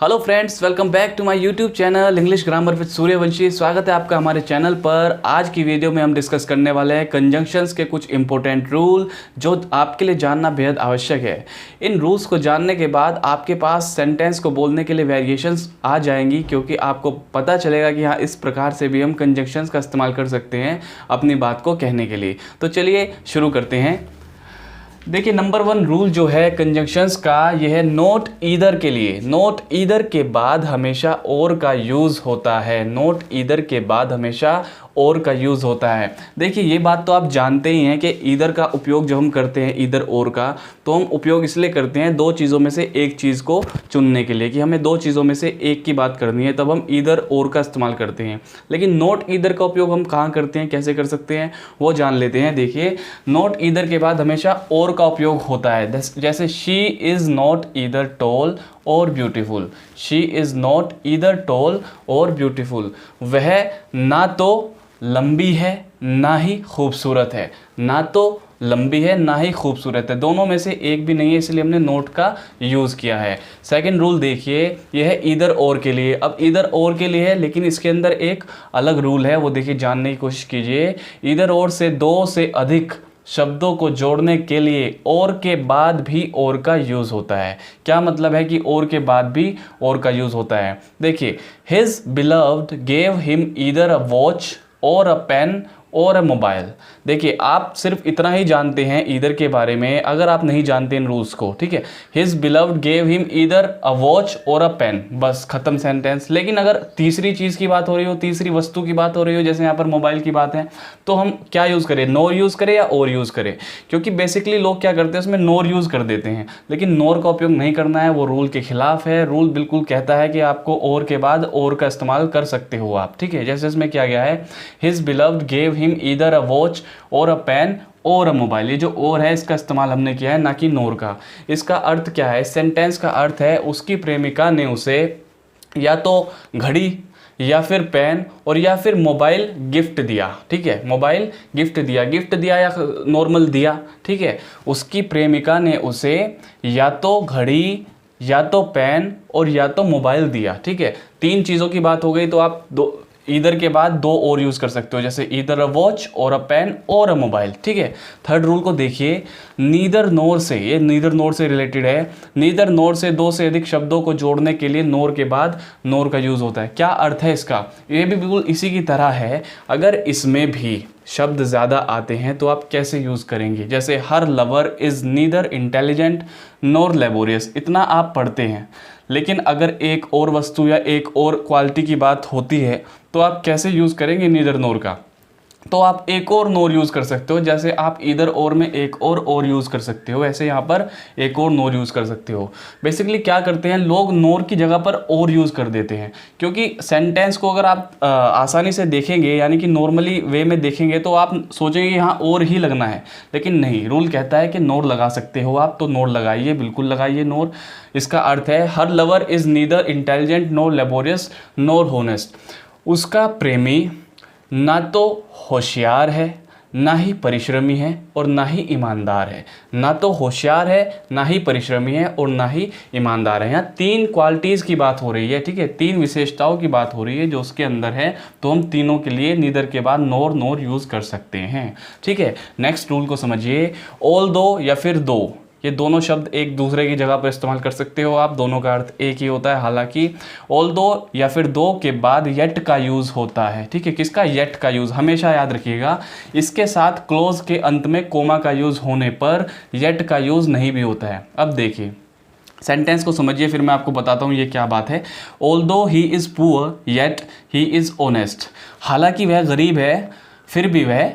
Hello friends, welcome back to my YouTube channel English grammar with Suryavanshi. स्वागत है आपका हमारे चैनल पर। आज की वीडियो में हम डिस्कस करने वाले हैं कंजंक्शंस के कुछ इंपॉर्टेंट रूल जो आपके लिए जानना बेहद आवश्यक है। इन रूल्स को जानने के बाद आपके पास सेंटेंस को बोलने के लिए वेरिएशंस आ जाएंगी, क्योंकि आपको पता चलेगा कि हाँ, इस प्रकार से भी हम कंजंक्शंस का इस्तेमाल कर सकते हैं अपनी बात को कहने के लिए। तो चलिए शुरू करते हैं। देखिए, नंबर 1 रूल जो है कंजंक्शंस का, यह है नोट ईदर के लिए। नोट ईदर के बाद हमेशा और का यूज़ होता है। नोट ईदर के बाद हमेशा और का यूज़ होता है। देखिए, ये बात तो आप जानते ही हैं कि ईदर का उपयोग जब हम करते हैं, ईदर और का, तो हम उपयोग इसलिए करते हैं दो चीज़ों में से एक चीज़ को चुनने के लिए, कि हमें दो चीज़ों में से एक की बात करनी है, तब हम ईदर और का इस्तेमाल करते हैं। लेकिन नोट ईदर का उपयोग हम कहाँ करते हैं, कैसे कर सकते हैं, वो जान लेते हैं। देखिए, नोट ईदर के बाद हमेशा और का उपयोग होता है। जैसे she is not either tall और beautiful. She is not either tall और ब्यूटीफुल। वह ना तो लंबी है ना ही खूबसूरत है। ना तो लंबी है ना ही खूबसूरत है, दोनों में से एक भी नहीं है, इसलिए हमने नोट का यूज़ किया है। सेकंड रूल देखिए, यह है ईदर और के लिए। अब ईदर और के लिए है, लेकिन इसके अंदर एक अलग रूल है, वो देखिए जानने की कोशिश कीजिए। ईदर और से दो से अधिक शब्दों को जोड़ने के लिए और के बाद भी और का यूज़ होता है। क्या मतलब है कि और के बाद भी और का यूज़ होता है? देखिए, his beloved gave him either a watch और अ पेन और अ मोबाइल। देखिए, आप सिर्फ इतना ही जानते हैं ईदर के बारे में, अगर आप नहीं जानते इन रूल्स को, ठीक है। His beloved gave him either a watch और अ पेन, बस खत्म सेंटेंस। लेकिन अगर तीसरी चीज़ की बात हो रही हो, तीसरी वस्तु की बात हो रही हो, जैसे यहाँ पर मोबाइल की बात है, तो हम क्या यूज़ करें, नोर यूज़ करें या और यूज़ करें? क्योंकि बेसिकली लोग क्या करते हैं, उसमें नोर यूज़ कर देते हैं, लेकिन नोर का उपयोग नहीं करना है, वो रूल के खिलाफ है। रूल बिल्कुल कहता है कि आपको और के बाद और का इस्तेमाल कर सकते हो आप, ठीक है। जैसे इसमें क्या गया है, his beloved gave him either a watch और अ पेन और अ मोबाइल। ये जो और है, इसका इस्तेमाल हमने किया है, ना कि नोर का। इसका अर्थ क्या है? सेंटेंस का अर्थ है उसकी प्रेमिका ने उसे या तो घड़ी या फिर पेन और या फिर मोबाइल गिफ्ट दिया, ठीक है। मोबाइल गिफ्ट दिया, गिफ्ट दिया या नॉर्मल दिया, ठीक है। उसकी प्रेमिका ने उसे या तो घड़ी या तो पेन और या तो मोबाइल दिया, ठीक है। तीन चीज़ों की बात हो गई, तो आप दो ईदर के बाद दो और यूज़ कर सकते हो, जैसे ईदर अ वॉच और अ पेन और अ मोबाइल, ठीक है। थर्ड रूल को देखिए, नीदर नोर से, ये नीदर नोर से रिलेटेड है। नीदर नोर से दो से अधिक शब्दों को जोड़ने के लिए नोर के बाद नोर का यूज़ होता है। क्या अर्थ है इसका? ये भी बिल्कुल इसी की तरह है। अगर इसमें भी शब्द ज़्यादा आते हैं तो आप कैसे यूज़ करेंगे? जैसे her lover is neither intelligent NOR laborious, इतना आप पढ़ते हैं, लेकिन अगर एक और वस्तु या एक और क्वालिटी की बात होती है तो आप कैसे यूज़ करेंगे नीदर नोर का? तो आप एक और नोर यूज़ कर सकते हो। जैसे आप इधर और में एक और यूज़ कर सकते हो, ऐसे यहाँ पर एक और नोर यूज़ कर सकते हो। बेसिकली क्या करते हैं लोग, नोर की जगह पर और यूज़ कर देते हैं, क्योंकि सेंटेंस को अगर आप आसानी से देखेंगे, यानी कि नॉर्मली वे में देखेंगे, तो आप सोचेंगे यहाँ और ही लगना है, लेकिन नहीं, रूल कहता है कि नोर लगा सकते हो आप, तो नोर लगाइए, बिल्कुल लगाइए नोर। इसका अर्थ है her lover is neither intelligent NOR laborious NOR honest. उसका प्रेमी ना तो होशियार है, ना ही परिश्रमी है और ना ही ईमानदार है। ना तो होशियार है, ना ही परिश्रमी है और ना ही ईमानदार है। यहाँ तीन क्वालिटीज़ की बात हो रही है, ठीक है, तीन विशेषताओं की बात हो रही है जो उसके अंदर है, तो हम तीनों के लिए नीदर के बाद नोर यूज़ कर सकते हैं, ठीक है। नेक्स्ट रूल को समझिए, ऑल दो या फिर दो, ये दोनों शब्द एक दूसरे की जगह पर इस्तेमाल कर सकते हो आप, दोनों का अर्थ एक ही होता है। हालांकि ऑल दो या फिर दो के बाद येट का यूज़ होता है, ठीक है। किसका? येट का यूज़। हमेशा याद रखिएगा, इसके साथ क्लोज के अंत में कोमा का यूज़ होने पर येट का यूज़ नहीं भी होता है। अब देखिए, सेंटेंस को समझिए, फिर मैं आपको बताता हूँ ये क्या बात है। Although he is poor yet he is honest. हालांकि वह गरीब है फिर भी वह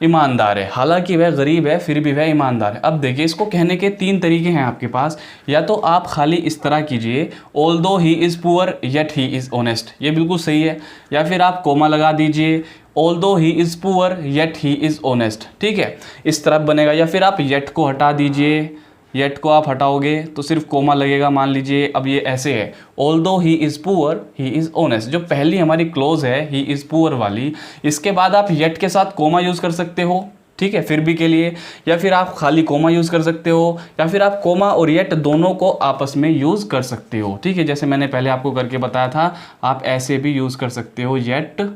ईमानदार है। हालांकि वह गरीब है फिर भी वह ईमानदार है। अब देखिए, इसको कहने के तीन तरीके हैं आपके पास। या तो आप खाली इस तरह कीजिए, although he is poor yet he is honest, ये बिल्कुल सही है। या फिर आप कोमा लगा दीजिए, although he is poor yet he is honest, ठीक है, इस तरफ बनेगा। या फिर आप येट को हटा दीजिए, येट को आप हटाओगे तो सिर्फ कोमा लगेगा। मान लीजिए अब ये ऐसे है, although he is poor he is honest. जो पहली हमारी क्लोज है ही इज़ पुअर वाली, इसके बाद आप येट के साथ कोमा यूज़ कर सकते हो, ठीक है, फिर भी के लिए, या फिर आप खाली कोमा यूज़ कर सकते हो, या फिर आप कोमा और येट दोनों को आपस में यूज़ कर सकते हो। ठीक है, जैसे मैंने पहले आपको करके बताया था, आप ऐसे भी यूज़ कर सकते हो येट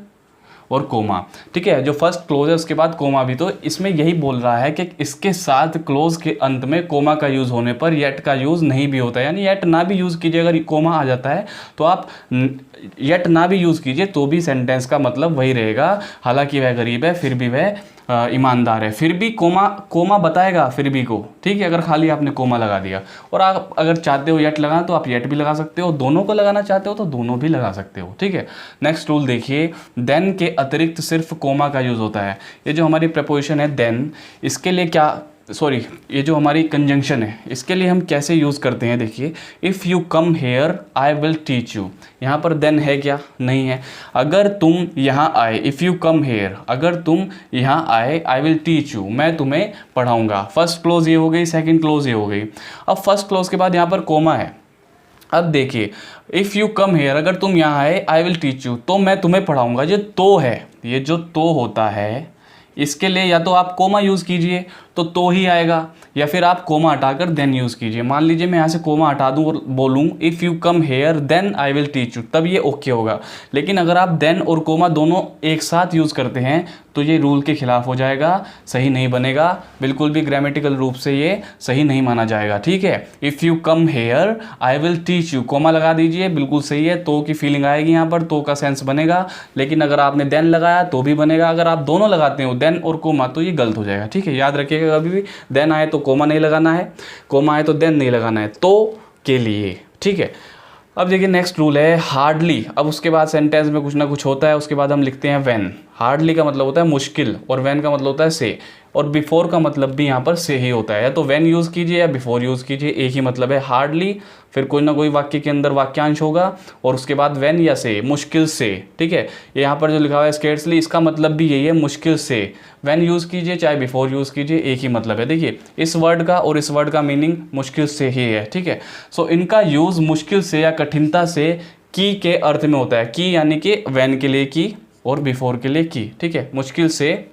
और कोमा। ठीक है, जो फर्स्ट क्लोज है उसके बाद कोमा भी, तो इसमें यही बोल रहा है कि इसके साथ क्लोज के अंत में कोमा का यूज़ होने पर येट का यूज़ नहीं भी होता है, यानी येट ना भी यूज़ कीजिए, अगर कोमा आ जाता है तो आप येट ना भी यूज़ कीजिए तो भी सेंटेंस का मतलब वही रहेगा। हालांकि वह गरीब है फिर भी वह ईमानदार है, फिर भी कोमा बताएगा फिर भी को। ठीक है, अगर खाली आपने कोमा लगा दिया, और आप अगर चाहते हो येट लगाना तो आप येट भी लगा सकते हो, दोनों को लगाना चाहते हो तो दोनों भी लगा सकते हो। ठीक है, नेक्स्ट रूल देखिए, देन के अतिरिक्त सिर्फ कोमा का यूज़ होता है। ये जो हमारी प्रपोजिशन है देन, इसके लिए क्या, सॉरी, ये जो हमारी कंजंक्शन है इसके लिए हम कैसे यूज़ करते हैं, देखिए, if you come here I will teach you. यहाँ पर देन है क्या, नहीं है। अगर तुम यहाँ आए, इफ़ यू कम हेयर, अगर तुम यहाँ आए, आई विल टीच यू, मैं तुम्हें पढ़ाऊँगा। फर्स्ट क्लोज ये हो गई, सेकेंड क्लोज ये हो गई। अब फर्स्ट क्लोज के बाद यहाँ पर कोमा है। अब देखिए, इफ़ यू कम हेयर, अगर तुम यहाँ आए, आई विल टीच यू, तो मैं तुम्हें पढ़ाऊँगा। ये तो है, ये जो तो होता है इसके लिए या तो आप कोमा यूज़ कीजिए तो ही आएगा, या फिर आप कोमा हटाकर देन यूज़ कीजिए। मान लीजिए मैं यहाँ से कोमा हटा दूँ और बोलूँ if you come here then I will teach you, तब ये ओके होगा। लेकिन अगर आप देन और कोमा दोनों एक साथ यूज़ करते हैं तो ये रूल के खिलाफ हो जाएगा, सही नहीं बनेगा, बिल्कुल भी ग्रामेटिकल रूप से ये सही नहीं माना जाएगा। ठीक है, if you come here I will teach you, comma लगा दीजिए, बिल्कुल सही है, तो की फीलिंग आएगी यहाँ पर, तो का सेंस बनेगा। लेकिन अगर आपने देन लगाया तो भी बनेगा, अगर आप दोनों लगाते हो देन और कोमा तो ये गलत हो जाएगा। ठीक है, याद रखिएगा, कभी भी देन आए तो कोमा नहीं लगाना है, कोमा आए तो देन नहीं लगाना है, तो के लिए। ठीक है, अब देखिए नेक्स्ट रूल है हार्डली। अब उसके बाद सेंटेंस में कुछ ना कुछ होता है, उसके बाद हम लिखते हैं व्हेन। हार्डली का मतलब होता है मुश्किल, और व्हेन का मतलब होता है से, और बिफोर का मतलब भी यहाँ पर से ही होता है। या तो व्हेन यूज़ कीजिए या बिफोर यूज़ कीजिए, एक ही मतलब है। हार्डली, फिर कोई ना कोई वाक्य के अंदर वाक्यांश होगा, और उसके बाद व्हेन या से, मुश्किल से। ठीक है, यहाँ पर जो लिखा हुआ है स्केर्सली, इसका मतलब भी यही है, मुश्किल से। व्हेन यूज़ कीजिए चाहे बिफोर यूज़ कीजिए, एक ही मतलब है। देखिए, इस वर्ड का और इस वर्ड का मीनिंग मुश्किल से ही है। ठीक है, सो इनका यूज़ मुश्किल से या कठिनता से की के अर्थ में होता है। की यानी कि व्हेन के लिए की और बिफोर के लिए की। ठीक है, मुश्किल से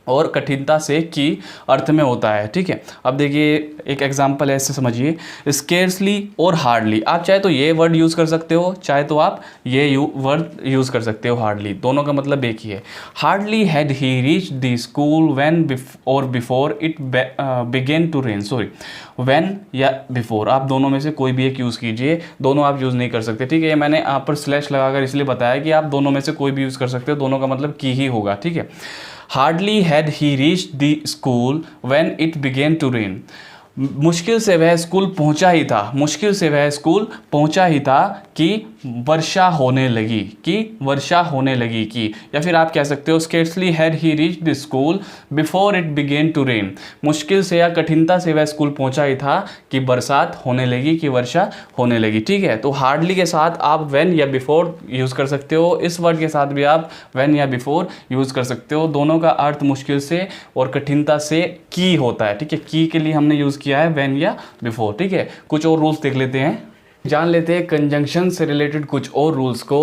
और कठिनता से की अर्थ में होता है। ठीक है, अब देखिए एक एग्जांपल है, इससे समझिए, स्केर्सली और हार्डली। आप चाहे तो ये वर्ड यूज़ कर सकते हो, चाहे तो आप ये वर्ड यूज़ कर सकते हो, हार्डली, दोनों का मतलब एक ही है। Hardly had he reach the school when और before it began to rain. Sorry, when या बिफोर, आप दोनों में से कोई भी एक यूज़ कीजिए, दोनों आप यूज़ नहीं कर सकते। ठीक है, ये मैंने यहाँ पर स्लैश लगाकर इसलिए बताया कि आप दोनों में से कोई भी यूज़ कर सकते हो, दोनों का मतलब की ही होगा। ठीक है, hardly had he reached the school when it began to rain. मुश्किल से वह स्कूल पहुंचा ही था, मुश्किल से वह स्कूल पहुंचा ही था कि वर्षा होने लगी, कि वर्षा होने लगी की। या फिर आप कह सकते हो scarcely had he reached the school before it began to rain. मुश्किल से या कठिनता से वह स्कूल पहुंचा ही था कि बरसात होने लगी, कि वर्षा होने लगी। ठीक है, तो हार्डली के साथ आप व्हेन या बिफोर यूज़ कर सकते हो, इस वर्ड के साथ भी आप व्हेन या बिफोर यूज़ कर सकते हो। दोनों का अर्थ मुश्किल से और कठिनता से की होता है। ठीक है, की के लिए हमने यूज़ किया है व्हेन या बिफोर। ठीक है, कुछ और रूल्स देख लेते हैं, जान लेते हैं कंजंक्शन से रिलेटेड कुछ और रूल्स को।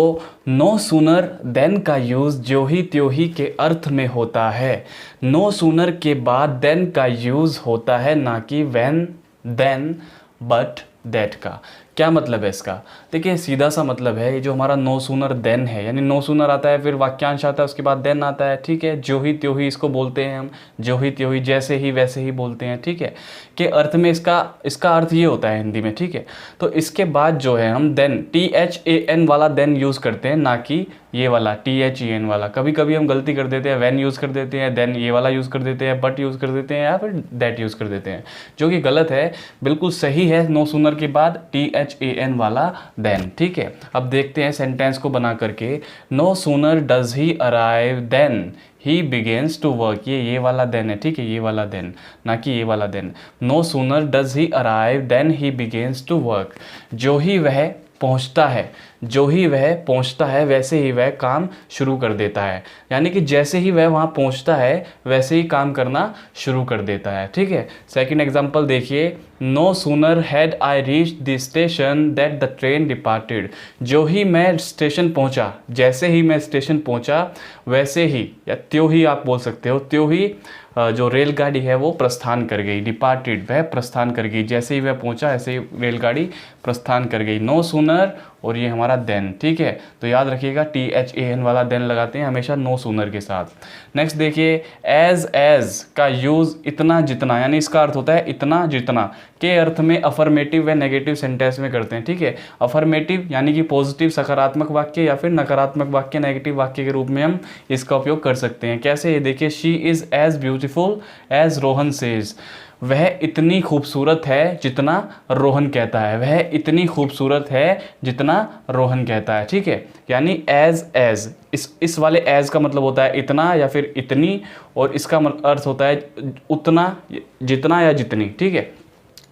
नो सूनर देन का यूज़ जो ही त्यों ही के अर्थ में होता है। नो सूनर के बाद देन का यूज़ होता है, ना कि व्हेन, देन, बट, दैट का। क्या मतलब है इसका? देखिए सीधा सा मतलब है, ये जो हमारा नो सूनर देन है, यानी नो सूनर आता है, फिर वाक्यांश आता है, उसके बाद देन आता है। ठीक है, जो ही त्यों ही इसको बोलते हैं हम, जो ही त्यों ही, जैसे ही वैसे ही बोलते हैं। ठीक है, के अर्थ में इसका अर्थ ये होता है हिंदी में। ठीक है, तो इसके बाद जो है हम देन, THAN वाला देन यूज़ करते हैं, ना कि ये वाला THEN वाला। कभी कभी हम गलती कर देते हैं, व्हेन यूज़ कर देते हैं, देन ये वाला यूज़ कर देते हैं, बट यूज़ कर देते हैं, या फिर दैट यूज़ कर देते हैं, जो कि गलत है। बिल्कुल सही है नो सूनर के बाद THAN वाला देन। ठीक है, अब देखते हैं सेंटेंस को बना करके। No sooner does he arrive then he begins to work. ये वाला देन है। ठीक है, ये वाला देन, ना कि ये वाला then. No sooner does he arrive then he begins to work. जो ही वह पहुंचता है, जो ही वह पहुंचता है वैसे ही वह काम शुरू कर देता है। यानी कि जैसे ही वह वहाँ पहुंचता है वैसे ही काम करना शुरू कर देता है। ठीक है, सेकंड एग्जांपल देखिए, no sooner had I reach the station that the train departed. जो ही मैं स्टेशन पहुंचा, जैसे ही मैं स्टेशन पहुंचा वैसे ही, या त्यों ही आप बोल सकते हो, त्यों ही जो रेलगाड़ी है वो प्रस्थान कर गई। डिपार्टेड, वह प्रस्थान कर गई, जैसे ही वह पहुंचा ऐसे ही रेलगाड़ी प्रस्थान कर गई। नो सूनर, और ये हमारा देन, ठीक है। तो याद रखिएगा THAN वाला देन लगाते हैं हमेशा नो सूनर के साथ। नेक्स्ट देखिए, एज का यूज़ इतना जितना, यानी इसका अर्थ होता है इतना जितना के अर्थ में अफर्मेटिव व नेगेटिव सेंटेंस में करते हैं, ठीक है। अफर्मेटिव यानी कि पॉजिटिव सकारात्मक वाक्य या फिर नकारात्मक वाक्य नेगेटिव वाक्य के रूप में हम इसका उपयोग कर सकते हैं। कैसे, ये देखिए, she is as beautiful as Rohan says, वह इतनी खूबसूरत है जितना रोहन कहता है, वह इतनी खूबसूरत है जितना रोहन कहता है, ठीक है। यानी एज इस वाले एज का मतलब होता है इतना या फिर इतनी, और इसका अर्थ होता है उतना, जितना या जितनी, ठीक है।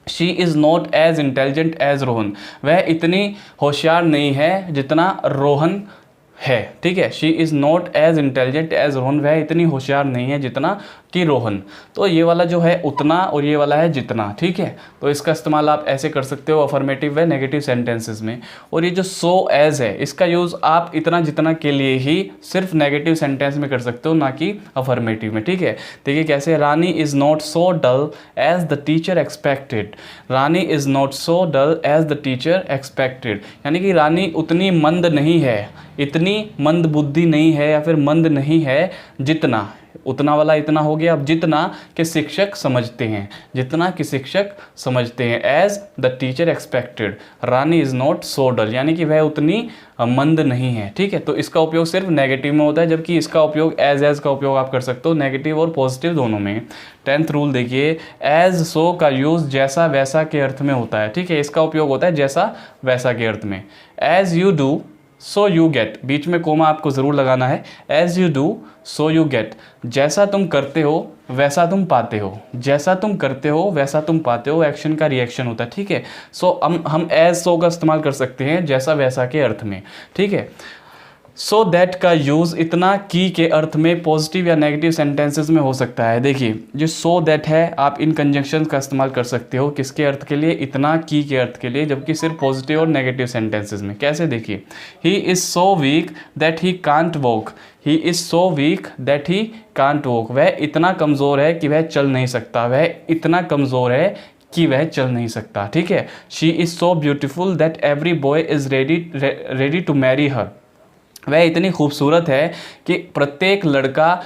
She is not as intelligent as Rohan, वह इतनी होशियार नहीं है जितना रोहन है, ठीक है। She is not as intelligent as Rohan, वह इतनी होशियार नहीं है जितना कि रोहन। तो ये वाला जो है उतना और ये वाला है जितना, ठीक है। तो इसका इस्तेमाल आप ऐसे कर सकते हो अफर्मेटिव व नेगेटिव सेंटेंसेस में। और ये जो सो एज है, इसका यूज़ आप इतना जितना के लिए ही सिर्फ नेगेटिव सेंटेंस में कर सकते हो, ना कि अफर्मेटिव में, ठीक है। देखिए कैसे, Rani is not so dull as the teacher expected, Rani is not so dull as the teacher expected, यानी कि रानी उतनी मंद नहीं है, इतनी मंद बुद्धि नहीं है या फिर मंद नहीं है जितना, उतना वाला इतना हो गया। अब जितना के शिक्षक समझते हैं, जितना कि शिक्षक समझते हैं। As the teacher expected, Rani is not so dull, यानी कि वह उतनी मंद नहीं है, ठीक है। तो इसका उपयोग सिर्फ नेगेटिव में होता है, जबकि इसका उपयोग एज का उपयोग आप कर सकते हो नेगेटिव और पॉजिटिव दोनों में। 10th रूल देखिए, एज सो का यूज़ जैसा वैसा के अर्थ में होता है, ठीक है। इसका उपयोग होता है जैसा वैसा के अर्थ में। As you do so you get, बीच में कोमा आपको ज़रूर लगाना है। As you do so you get, जैसा तुम करते हो वैसा तुम पाते हो, जैसा तुम करते हो वैसा तुम पाते हो, एक्शन का रिएक्शन होता है, ठीक है। सो हम एज सो का इस्तेमाल कर सकते हैं जैसा वैसा के अर्थ में, ठीक है। सो दैट का यूज़ इतना की के अर्थ में पॉजिटिव या नेगेटिव सेंटेंसेस में हो सकता है। देखिए जो सो दैट है, आप इन कंजंक्शन का इस्तेमाल कर सकते हो किसके अर्थ के लिए, इतना की के अर्थ के लिए, जबकि सिर्फ पॉजिटिव और नेगेटिव सेंटेंसेस में। कैसे, देखिए, he is so weak that he can't walk, he is so weak that he can't walk, वह इतना कमज़ोर है कि वह चल नहीं सकता, वह इतना कमज़ोर है कि वह चल नहीं सकता, ठीक है। She is so beautiful that every boy is ready to marry her, वह इतनी खूबसूरत है कि प्रत्येक लड़का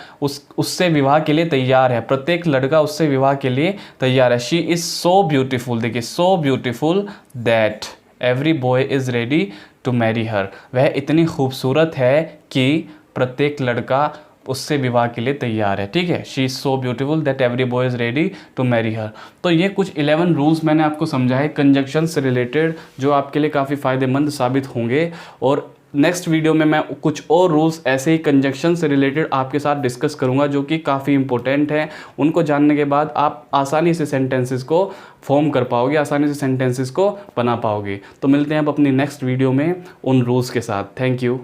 उससे विवाह के लिए तैयार है, प्रत्येक लड़का उससे विवाह के लिए तैयार है। शी इज़ सो ब्यूटीफुल, देखिए, so beautiful that every boy is ready to marry her, वह इतनी खूबसूरत है कि प्रत्येक लड़का उससे विवाह के लिए तैयार है, ठीक है। She is so beautiful that every boy is ready to marry her. तो ये कुछ 11 रूल्स मैंने आपको समझाए कंजंक्शन से रिलेटेड, जो आपके लिए काफ़ी फ़ायदेमंद साबित होंगे। और नेक्स्ट वीडियो में मैं कुछ और रूल्स ऐसे ही कंजंक्शन से रिलेटेड आपके साथ डिस्कस करूंगा, जो कि काफ़ी इंपॉर्टेंट हैं। उनको जानने के बाद आप आसानी से सेंटेंसेस को फॉर्म कर पाओगे, आसानी से सेंटेंसेस को बना पाओगे। तो मिलते हैं अब अपनी नेक्स्ट वीडियो में उन रूल्स के साथ। Thank you.